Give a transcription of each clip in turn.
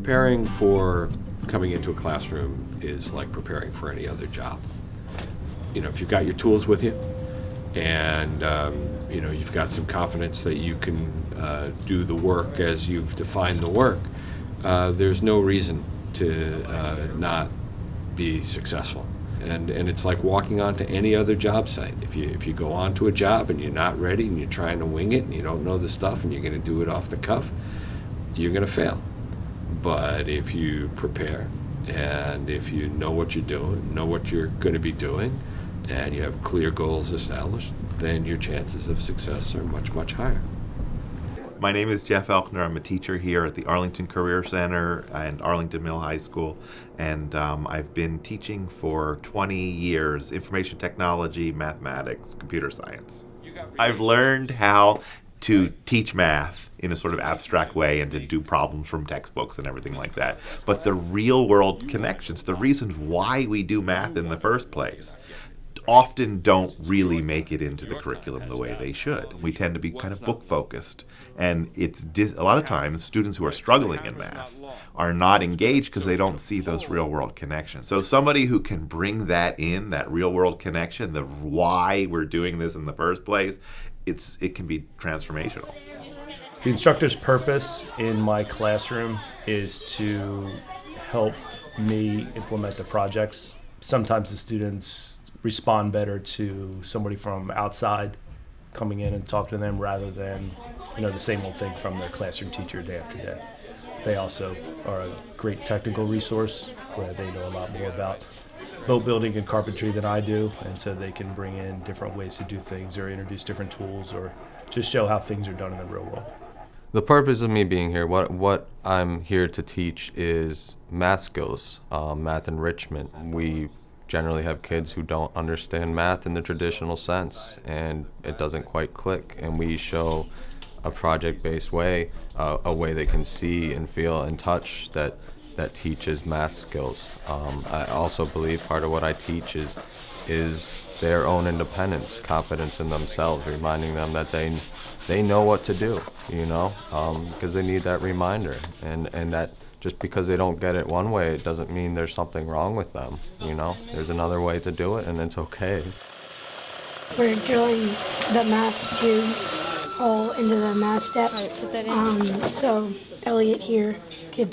Preparing for coming into a classroom is like preparing for any other job. You know, if you've got your tools with you and you've got some confidence that you can do the work as you've defined the work, there's no reason to not be successful. And it's like walking onto any other job site. If you go onto a job and you're not ready and you're trying to wing it and you don't know the stuff and you're going to do it off the cuff, you're going to fail. But if you prepare and if you know what you're doing, know what you're going to be doing, and you have clear goals established, then your chances of success are much, much higher. My name is Jeff Elkner. I'm a teacher here at the Arlington Career Center and Arlington Mill High School, and I've been teaching for 20 years, information technology, mathematics, computer science. I've learned how to teach math in a sort of abstract way and to do problems from textbooks and everything like that. But the real world connections, the reasons why we do math in the first place, often don't really make it into the curriculum the way they should. We tend to be kind of book focused, and a lot of times students who are struggling in math are not engaged because they don't see those real world connections. So somebody who can bring that in, that real world connection, the why we're doing this in the first place, it can be transformational. The instructor's purpose in my classroom is to help me implement the projects. Sometimes the students respond better to somebody from outside coming in and talking to them rather than the same old thing from their classroom teacher day after day. They also are a great technical resource where they know a lot more about boat building and carpentry than I do, and so they can bring in different ways to do things or introduce different tools or just show how things are done in the real world. The purpose of me being here, what I'm here to teach is math skills, math enrichment. We generally have kids who don't understand math in the traditional sense, and it doesn't quite click, and we show a project-based way, a way they can see and feel and touch that teaches math skills. I also believe part of what I teach is their own independence, confidence in themselves, reminding them that they know what to do, because they need that reminder, and that just because they don't get it one way, it doesn't mean there's something wrong with them, There's another way to do it, and it's okay. We're drilling the math tube hole into the math step. So Elliot here could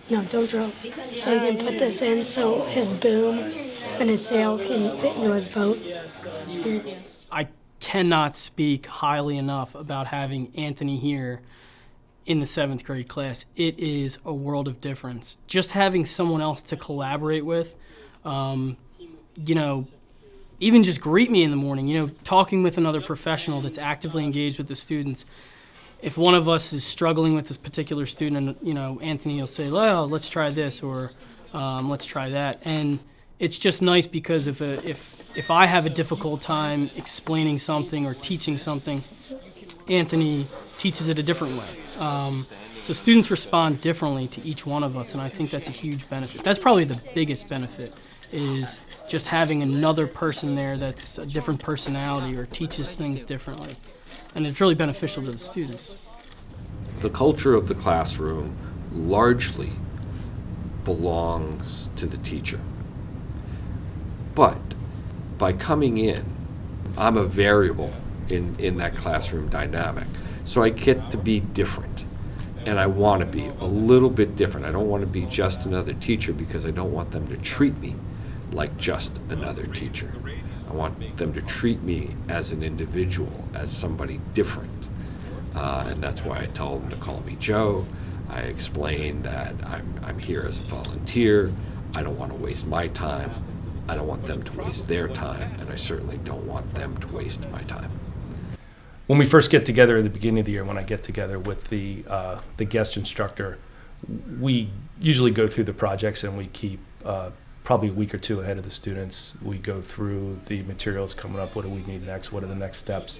don't drill. So he can put this in so his boom and his sail can fit into his boat. I cannot speak highly enough about having Anthony here in the 7th grade class. It is a world of difference. Just having someone else to collaborate with, even just greet me in the morning, talking with another professional that's actively engaged with the students. If one of us is struggling with this particular student, Anthony will say, well, let's try this or let's try that. And it's just nice because if I have a difficult time explaining something or teaching something, Anthony teaches it a different way. So students respond differently to each one of us, and I think that's a huge benefit. That's probably the biggest benefit, is just having another person there that's a different personality or teaches things differently. And it's really beneficial to the students. The culture of the classroom largely belongs to the teacher. But by coming in, I'm a variable in that classroom dynamic. So I get to be different. And I want to be a little bit different. I don't want to be just another teacher because I don't want them to treat me like just another teacher. I want them to treat me as an individual, as somebody different. And that's why I tell them to call me Joe. I explain that I'm here as a volunteer. I don't want to waste my time. I don't want them to waste their time, and I certainly don't want them to waste my time. When we first get together at the beginning of the year, when I get together with the guest instructor, we usually go through the projects and we keep probably a week or two ahead of the students. We go through the materials coming up. What do we need next? What are the next steps?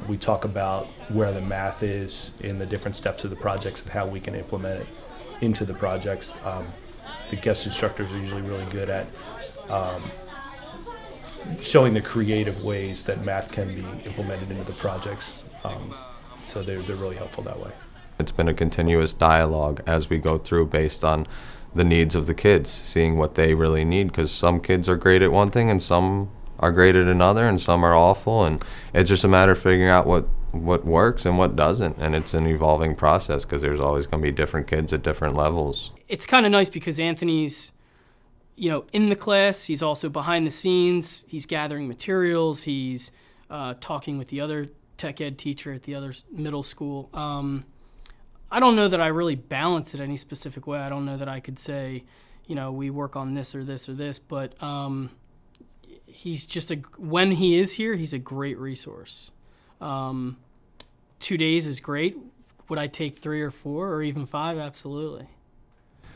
We talk about where the math is in the different steps of the projects and how we can implement it into the projects. The guest instructors are usually really good at showing the creative ways that math can be implemented into the projects. So they're really helpful that way. It's been a continuous dialogue as we go through based on the needs of the kids, seeing what they really need, because some kids are great at one thing and some are great at another and some are awful, and it's just a matter of figuring out what works and what doesn't, and it's an evolving process because there's always going to be different kids at different levels. It's kind of nice because Anthony's, in the class. He's also behind the scenes. He's gathering materials. He's talking with the other tech ed teacher at the other middle school. I don't know that I really balance it any specific way. I don't know that I could say, we work on this or this or this, but he's just when he is here, he's a great resource. 2 days is great. Would I take 3 or 4 or even 5? Absolutely.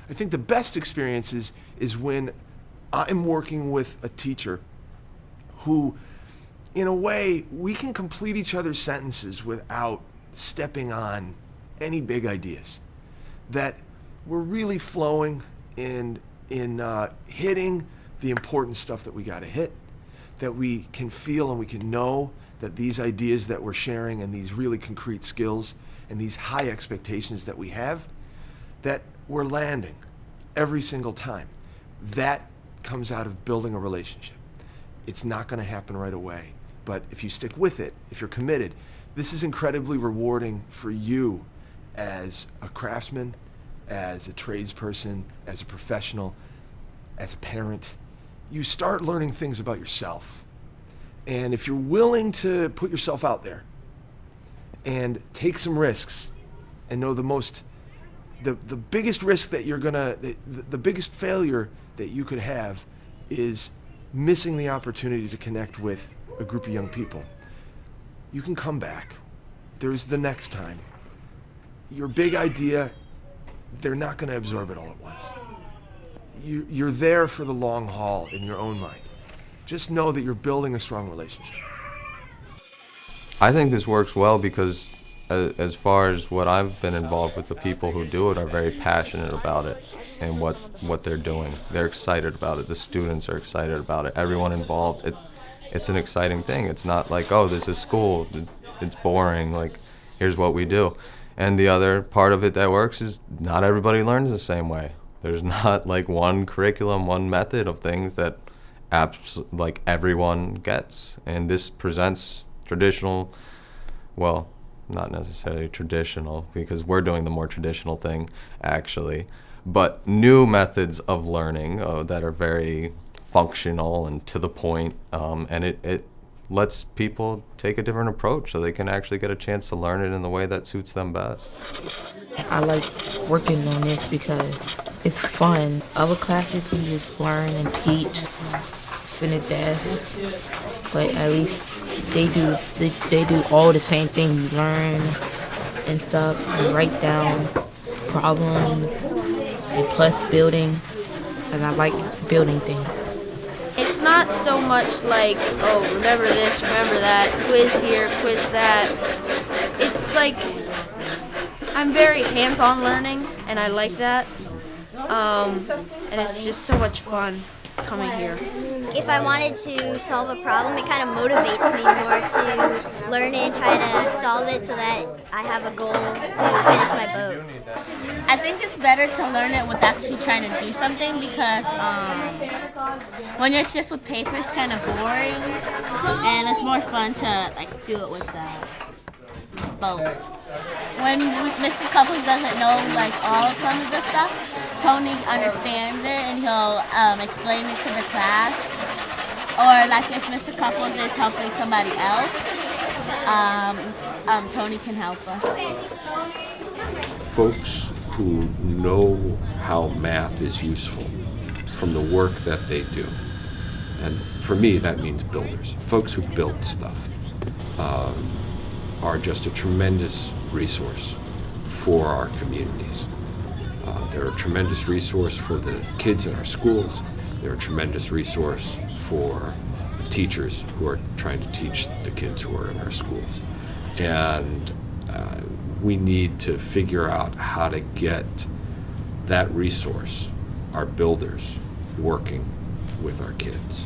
I think the best experience is when I'm working with a teacher who, in a way, we can complete each other's sentences without stepping on any big ideas. That we're really flowing in hitting the important stuff that we got to hit, that we can feel and we can know that these ideas that we're sharing and these really concrete skills and these high expectations that we have, that we're landing every single time. That comes out of building a relationship. It's not going to happen right away, but if you stick with it, if you're committed, this is incredibly rewarding for you as a craftsman, as a tradesperson, as a professional, as a parent. You start learning things about yourself. And if you're willing to put yourself out there and take some risks and know the biggest risk that you're the biggest failure that you could have is missing the opportunity to connect with a group of young people. You can come back. There's the next time. Your big idea, they're not going to absorb it all at once. You're there for the long haul in your own mind. Just know that you're building a strong relationship. I think this works well because as far as what I've been involved with, the people who do it are very passionate about it and what they're doing. They're excited about it. The students are excited about it. Everyone involved, it's an exciting thing. It's not like, oh, this is school, it's boring, like here's what we do. And the other part of it that works is not everybody learns the same way. There's not like one curriculum, one method of things that like everyone gets. And this presents traditional, well, not necessarily traditional because we're doing the more traditional thing actually, but new methods of learning that are very functional and to the point, and it lets people take a different approach so they can actually get a chance to learn it in the way that suits them best. I like working on this because it's fun. Other classes we just learn and teach, sit at desk, but at least they do all the same thing. You learn and stuff, and write down problems, and plus building, and I like building things. It's not so much like, oh, remember this, remember that, quiz here, quiz that. It's like, I'm very hands-on learning, and I like that. And it's just so much fun coming here. If I wanted to solve a problem, it kind of motivates me more to learn it and try to solve it so that I have a goal to finish my boat. I think it's better to learn it with actually trying to do something because when it's just with paper, it's kind of boring, and it's more fun to like do it with the boat. When Mr. Couples doesn't know like some of the stuff, Tony understands it and he'll explain it to the class. Or like if Mr. Couples is helping somebody else, Tony can help us. Folks who know how math is useful from the work that they do, and for me that means builders, folks who build stuff, are just a tremendous resource for our communities. They're a tremendous resource for the kids in our schools. They're a tremendous resource for the teachers who are trying to teach the kids who are in our schools. And we need to figure out how to get that resource, our builders, working with our kids.